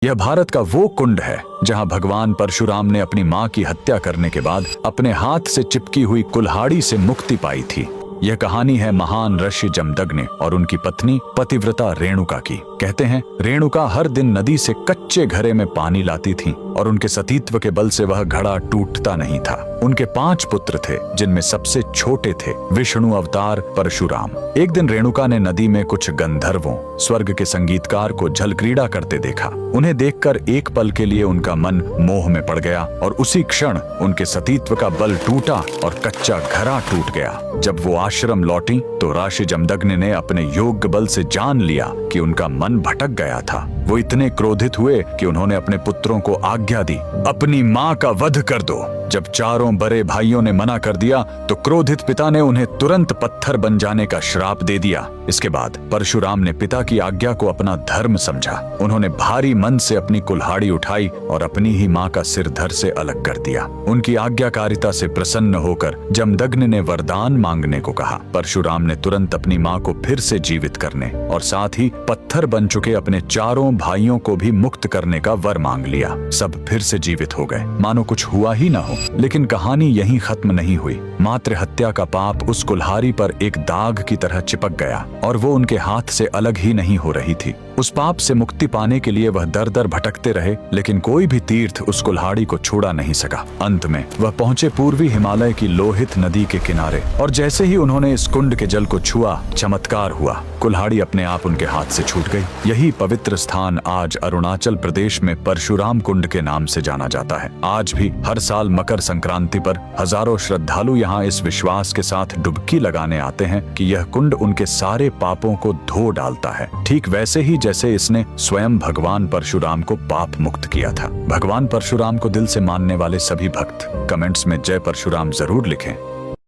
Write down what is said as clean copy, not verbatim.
यह भारत का वो कुंड है जहां भगवान परशुराम ने अपनी मां की हत्या करने के बाद अपने हाथ से चिपकी हुई कुल्हाड़ी से मुक्ति पाई थी। यह कहानी है महान ऋषि जमदग्नि और उनकी पत्नी पतिव्रता रेणुका की। कहते हैं रेणुका हर दिन नदी से कच्चे घड़े में पानी लाती थी और उनके सतीत्व के बल से वह घड़ा टूटता नहीं था। उनके 5 पुत्र थे जिनमें सबसे छोटे थे विष्णु अवतार परशुराम। एक दिन रेणुका ने नदी में कुछ गंधर्वों स्वर्ग के संगीतकार को जल क्रीड़ा करते देखा। उन्हें देखकर एक पल के लिए उनका मन मोह में पड़ गया और उसी क्षण उनके सतीत्व का बल टूटा और कच्चा घड़ा टूट गया। जब वो आश्रम लौटी तो ऋषि जमदग्नि ने अपने योग्य बल से जान लिया कि उनका मन भटक गया था। वो इतने क्रोधित हुए कि उन्होंने अपने पुत्रों को आज्ञा दी, अपनी मां का वध कर दो। जब चारों बड़े भाइयों ने मना कर दिया तो क्रोधित पिता ने उन्हें तुरंत पत्थर बन जाने का श्राप दे दिया। इसके बाद परशुराम ने पिता की आज्ञा को अपना धर्म समझा। उन्होंने भारी मन से अपनी कुल्हाड़ी उठाई और अपनी ही मां का सिर धड़ से अलग कर दिया। उनकी आज्ञाकारिता से प्रसन्न होकर जमदग्नि ने वरदान मांगने को कहा। परशुराम ने तुरंत अपनी मां को फिर से जीवित करने और साथ ही पत्थर बन चुके अपने चारों भाइयों को भी मुक्त करने का वर मांग लिया। सब फिर से जीवित हो गए, मानो कुछ हुआ ही ना हो। लेकिन कहानी यहीं खत्म नहीं हुई। मातृ हत्या का पाप उस कुल्हाड़ी पर एक दाग की तरह चिपक गया और वो उनके हाथ से अलग ही नहीं हो रही थी। उस पाप से मुक्ति पाने के लिए वह दर दर भटकते रहे, लेकिन कोई भी तीर्थ उस कुल्हाड़ी को छुड़ा नहीं सका। अंत में वह पहुंचे पूर्वी हिमालय की लोहित नदी के किनारे और जैसे ही उन्होंने इस कुंड के जल को छुआ, चमत्कार हुआ। कुल्हाड़ी अपने आप उनके हाथ से छूट गई। यही पवित्र स्थान आज अरुणाचल प्रदेश में परशुराम कुंड के नाम से जाना जाता है। आज भी हर साल मकर संक्रांति पर हजारों श्रद्धालु यहाँ इस विश्वास के साथ डुबकी लगाने आते हैं कि यह कुंड उनके सारे पापों को धो डालता है, ठीक वैसे ही जैसे इसने स्वयं भगवान परशुराम को पाप मुक्त किया था। भगवान परशुराम को दिल से मानने वाले सभी भक्त कमेंट्स में जय परशुराम जरूर लिखें।